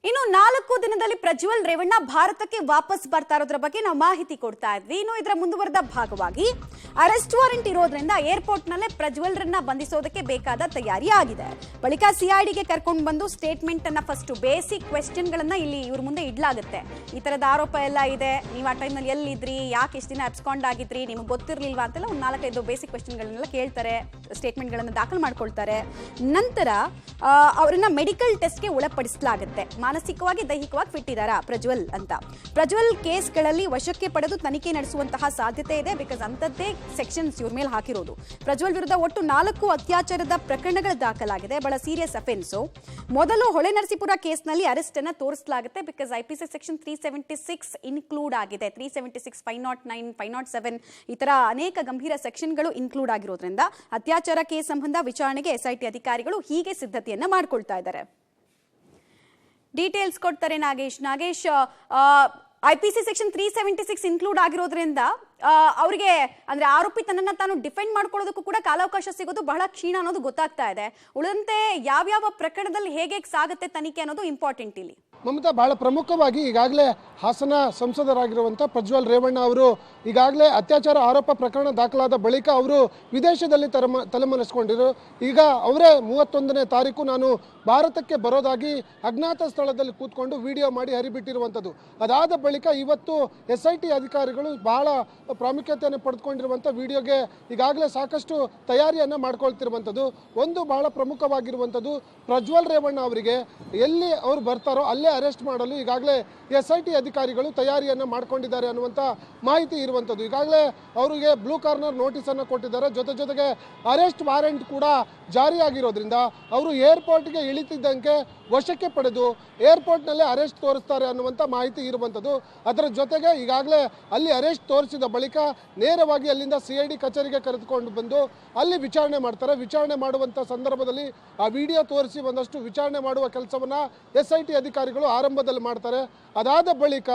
ಇನ್ನು 4 ದಿನದಲ್ಲಿ ಪ್ರಜ್ವಲ್ ರೇವಣ್ಣ ಭಾರತಕ್ಕೆ ವಾಪಸ್ ಬರ್ತಾ ಇರೋದ್ರ ಬಗ್ಗೆ ನಾವು ಮಾಹಿತಿ ಕೊಡ್ತಾ ಇದ್ವಿ. ಇನ್ನು ಇದರ ಮುಂದುವರೆದ ಭಾಗವಾಗಿ ಅರೆಸ್ಟ್ ವಾರೆಂಟ್ ಇರೋದ್ರಿಂದ ಏರ್ಪೋರ್ಟ್ ನಲ್ಲೇ ಪ್ರಜ್ವಲ್ ರನ್ನ ಬಂಧಿಸೋದಕ್ಕೆ ಬೇಕಾದ ತಯಾರಿ ಆಗಿದೆ. ಬಳಿಕ ಸಿಐಡಿಗೆ ಕರ್ಕೊಂಡು ಬಂದು ಸ್ಟೇಟ್ಮೆಂಟ್ ಅನ್ನ ಫಸ್ಟ್ ಬೇಸಿಕ್ ಕ್ವೆಶ್ಚನ್ ಗಳನ್ನ ಇಲ್ಲಿ ಇವ್ರ ಮುಂದೆ ಇಡ್ಲಾಗುತ್ತೆ. ಈ ತರದ ಆರೋಪ ಎಲ್ಲ ಇದೆ, ನೀವು ಆ ಟೈಮ್ ನಲ್ಲಿ ಎಲ್ಲಿದ್ರಿ, ಯಾಕೆ ಇಷ್ಟು ದಿನ ಅಬ್ಸ್ಕಾಂಡ್ ಆಗಿದ್ರಿ, ನಿಮಗೆ ಗೊತ್ತಿರ್ಲಿಲ್ವಾ ಅಂತೆಲ್ಲ ಒಂದು 4-5 ಬೇಸಿಕ್ ಕ್ವೆಶ್ಚನ್ ಗಳನ್ನೆಲ್ಲ ಕೇಳ್ತಾರೆ, ಸ್ಟೇಟ್ಮೆಂಟ್ ಗಳನ್ನ ದಾಖಲು ಮಾಡ್ಕೊಳ್ತಾರೆ. ನಂತರ ಅವರನ್ನ ಮೆಡಿಕಲ್ ಟೆಸ್ಟ್ಗೆ ಒಳಪಡಿಸಲಾಗುತ್ತೆ. ಮಾನಸಿಕವಾಗಿ ದೈಹಿಕವಾಗಿ ಫಿಟ್ ಇದ್ದಾರಾ ಪ್ರಜ್ವಲ್ ಅಂತ. ಪ್ರಜ್ವಲ್ ಕೇಸ್ಗಳಲ್ಲಿ ವಶಕ್ಕೆ ಪಡೆದು ತನಿಖೆ ನಡೆಸುವಂತಹ ಸಾಧ್ಯತೆ ಇದೆ. ಬಿಕಾಸ್ ಅಂತದ್ದೇ ಸೆಕ್ಷನ್ಸ್ ಇವ್ರ ಮೇಲೆ ಹಾಕಿರೋದು. ಪ್ರಜ್ವಲ್ ವಿರುದ್ಧ ಒಟ್ಟು 4 ಅತ್ಯಾಚಾರದ ಪ್ರಕರಣಗಳು ದಾಖಲಾಗಿದೆ. ಬಹಳ ಸೀರಿಯಸ್ ಅಫೆನ್ಸ್. ಮೊದಲು ಹೊಳೆನರಸೀಪುರ ಕೇಸ್ನಲ್ಲಿ ಅರೆಸ್ಟ್ ಅನ್ನ ತೋರಿಸಲಾಗುತ್ತೆ. ಬಿಕಾಸ್ ಐಪಿಸಿ ಸೆಕ್ಷನ್ 376 ಇನ್ಕ್ಲೂಡ್ ಆಗಿದೆ. 376, 509, 507 ಈ ತರ ಅನೇಕ ಗಂಭೀರ ಸೆಕ್ಷನ್ಗಳು ಇನ್ಕ್ಲೂಡ್ ಆಗಿರೋದ್ರಿಂದ ಅತ್ಯಾಚಾರ ಕೇಸ್ ಸಂಬಂಧ ವಿಚಾರಣೆಗೆ ಎಸ್ಐಟಿ ಅಧಿಕಾರಿಗಳು ಹೀಗೆ ಸಿದ್ಧತೆಯನ್ನ ಮಾಡ್ಕೊಳ್ತಾ ಇದ್ದಾರೆ. ಡೀಟೇಲ್ಸ್ ಕೊಡ್ತಾರೆ ನಾಗೇಶ್. ಐಪಿಸಿ ಸೆಕ್ಷನ್ 376 ಇನ್ಕ್ಲೂಡ್ ಆಗಿರೋದ್ರಿಂದ ಅವರಿಗೆ ಅಂದ್ರೆ ಆರೋಪಿ ತನ್ನನ್ನ ತಾನು ಡಿಫೆಂಡ್ ಮಾಡ್ಕೊಳ್ಳೋದಕ್ಕೂ ಕೂಡ ಕಾಲಾವಕಾಶ ಸಿಗೋದು ಬಹಳ ಕ್ಷೀಣ ಅನ್ನೋದು ಗೊತ್ತಾಗ್ತಾ ಇದೆ. ಉಳಿದಂತೆ ಯಾವ್ಯಾವ ಪ್ರಕರಣದಲ್ಲಿ ಹೇಗೆ ಸಾಗುತ್ತೆ ತನಿಖೆ ಅನ್ನೋದು ಇಂಪಾರ್ಟೆಂಟ್ ಇಲ್ಲಿ. ಮಮತಾ, ಬಹಳ ಪ್ರಮುಖವಾಗಿ ಈಗಾಗಲೇ ಹಾಸನ ಸಂಸದರಾಗಿರುವಂಥ ಪ್ರಜ್ವಲ್ ರೇವಣ್ಣ ಅವರು ಈಗಾಗಲೇ ಅತ್ಯಾಚಾರ ಆರೋಪ ಪ್ರಕರಣ ದಾಖಲಾದ ಬಳಿಕ ಅವರು ವಿದೇಶದಲ್ಲಿ ತಲೆಮರೆಸಿಕೊಂಡಿರು. ಈಗ ಅವರೇ 31ನೇ ತಾರೀಕು ನಾನು ಭಾರತಕ್ಕೆ ಬರೋದಾಗಿ ಅಜ್ಞಾತ ಸ್ಥಳದಲ್ಲಿ ಕೂತ್ಕೊಂಡು ವಿಡಿಯೋ ಮಾಡಿ ಹರಿಬಿಟ್ಟಿರುವಂಥದ್ದು. ಅದಾದ ಬಳಿಕ ಇವತ್ತು SIT ಅಧಿಕಾರಿಗಳು ಬಹಳ ಪ್ರಾಮುಖ್ಯತೆಯನ್ನು ಪಡೆದುಕೊಂಡಿರುವಂಥ ವಿಡಿಯೋಗೆ ಈಗಾಗಲೇ ಸಾಕಷ್ಟು ತಯಾರಿಯನ್ನು ಮಾಡ್ಕೊಳ್ತಿರುವಂಥದ್ದು. ಒಂದು ಬಹಳ ಪ್ರಮುಖವಾಗಿರುವಂಥದ್ದು, ಪ್ರಜ್ವಲ್ ರೇವಣ್ಣ ಅವರಿಗೆ ಎಲ್ಲಿ ಅವರು ಬರ್ತಾರೋ ಅಲ್ಲೇ ಅರೆಸ್ಟ್ ಮಾಡಲು ಈಗಾಗಲೇ SIT ಅಧಿಕಾರಿಗಳು ತಯಾರಿಯನ್ನು ಮಾಡ್ಕೊಂಡಿದ್ದಾರೆ ಅನ್ನುವಂಥ ಮಾಹಿತಿ ಇರುವಂಥದ್ದು. ಈಗಾಗಲೇ ಅವರಿಗೆ ಬ್ಲೂ ಕಾರ್ನರ್ ನೋಟಿಸನ್ನು ಕೊಟ್ಟಿದ್ದಾರೆ. ಜೊತೆಗೆ ಅರೆಸ್ಟ್ ವಾರೆಂಟ್ ಕೂಡ ಜಾರಿಯಾಗಿರೋದ್ರಿಂದ ಅವರು ಏರ್ಪೋರ್ಟ್ಗೆ ಇಳಿತಿದ್ದಂಗೆ ವಶಕ್ಕೆ ಪಡೆದು ಏರ್ಪೋರ್ಟ್ನಲ್ಲೇ ಅರೆಸ್ಟ್ ತೋರಿಸ್ತಾರೆ ಅನ್ನುವಂಥ ಮಾಹಿತಿ ಇರುವಂಥದ್ದು. ಅದರ ಜೊತೆಗೆ ಈಗಾಗಲೇ ಅಲ್ಲಿ ಅರೆಸ್ಟ್ ತೋರಿಸಿದ ಬಳಿಕ ನೇರವಾಗಿ ಅಲ್ಲಿಂದ CID ಕಚೇರಿಗೆ ಕರೆದುಕೊಂಡು ಬಂದು ಅಲ್ಲಿ ವಿಚಾರಣೆ ಮಾಡ್ತಾರೆ. ವಿಚಾರಣೆ ಮಾಡುವಂಥ ಸಂದರ್ಭದಲ್ಲಿ ಆ ವಿಡಿಯೋ ತೋರಿಸಿ ಒಂದಷ್ಟು ವಿಚಾರಣೆ ಮಾಡುವ ಕೆಲಸವನ್ನು SIT ಅಧಿಕಾರಿಗಳು ಆರಂಭದಲ್ಲಿ ಮಾಡ್ತಾರೆ. ಅದಾದ ಬಳಿಕ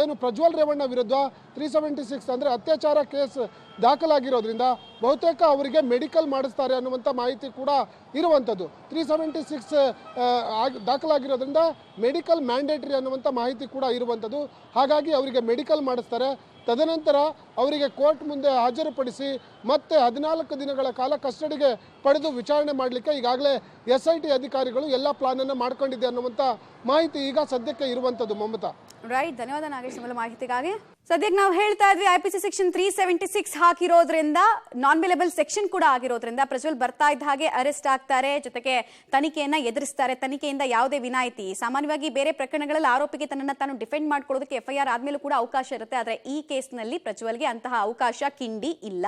ಏನು ಪ್ರಜ್ವಲ್ ರೇವಣ್ಣ ವಿರುದ್ಧ 376 ಅಂದರೆ ಅತ್ಯಾಚಾರ ಕೇಸ್ ದಾಖಲಾಗಿರೋದ್ರಿಂದ ಬಹುತೇಕ ಅವರಿಗೆ ಮೆಡಿಕಲ್ ಮಾಡಿಸ್ತಾರೆ ಅನ್ನುವಂಥ ಮಾಹಿತಿ ಕೂಡ ಇರುವಂಥದ್ದು. 376 ದಾಖಲಾಗಿರೋದ್ರಿಂದ ಮೆಡಿಕಲ್ ಮ್ಯಾಂಡೇಟರಿ ಅನ್ನುವಂಥ ಮಾಹಿತಿ ಕೂಡ ಇರುವಂಥದ್ದು. ಹಾಗಾಗಿ ಅವರಿಗೆ ಮೆಡಿಕಲ್ ಮಾಡಿಸ್ತಾರೆ. ತದನಂತರ ಅವರಿಗೆ ಕೋರ್ಟ್ ಮುಂದೆ ಹಾಜರುಪಡಿಸಿ ಮತ್ತೆ 14 ದಿನಗಳ ಕಾಲ ಕಸ್ಟಡಿಗೆ ಪಡೆದು ವಿಚಾರಣೆ ಮಾಡಲಿಕ್ಕೆ ಈಗಾಗಲೇ SIT ಅಧಿಕಾರಿಗಳು ಎಲ್ಲ ಪ್ಲಾನನ್ನು ಮಾಡ್ಕೊಂಡಿದೆ ಅನ್ನುವಂಥ ಮಾಹಿತಿ ಈಗ ಸದ್ಯಕ್ಕೆ ಇರುವಂಥದ್ದು. ಮಮತಾ, ರೈಟ್, ಧನ್ಯವಾದ ನಾಗೇಶ್ ನಿಮ್ಮಲ್ಲಿ ಮಾಹಿತಿಗಾಗಿ. ಸದ್ಯಕ್ಕೆ ನಾವು ಹೇಳ್ತಾ ಇದ್ವಿ IPC ಸೆಕ್ಷನ್ 376 ಹಾಕಿರೋದ್ರಿಂದ ನಾನ್ ಬೇಲೆಬಲ್ ಸೆಕ್ಷನ್ ಕೂಡ ಆಗಿರೋದ್ರಿಂದ ಪ್ರಜ್ವಲ್ ಬರ್ತಾ ಇದ್ದ ಹಾಗೆ ಅರೆಸ್ಟ್ ಆಗ್ತಾರೆ. ಜೊತೆಗೆ ತನಿಖೆಯನ್ನ ಎದುರಿಸ್ತಾರೆ. ತನಿಖೆಯಿಂದ ಯಾವುದೇ ವಿನಾಯಿತಿ, ಸಾಮಾನ್ಯವಾಗಿ ಬೇರೆ ಪ್ರಕರಣಗಳಲ್ಲಿ ಆರೋಪಿಗೆ ತನ್ನನ್ನು ತಾನು ಡಿಫೆಂಡ್ ಮಾಡ್ಕೊಳ್ಳೋದಕ್ಕೆ FIR ಆದ್ಮೇಲೂ ಕೂಡ ಅವಕಾಶ ಇರುತ್ತೆ. ಆದರೆ ಈ ಕೇಸ್ನಲ್ಲಿ ಪ್ರಜ್ವಲ್ಗೆ ಅಂತಹ ಅವಕಾಶ ಕಿಂಡಿ ಇಲ್ಲ.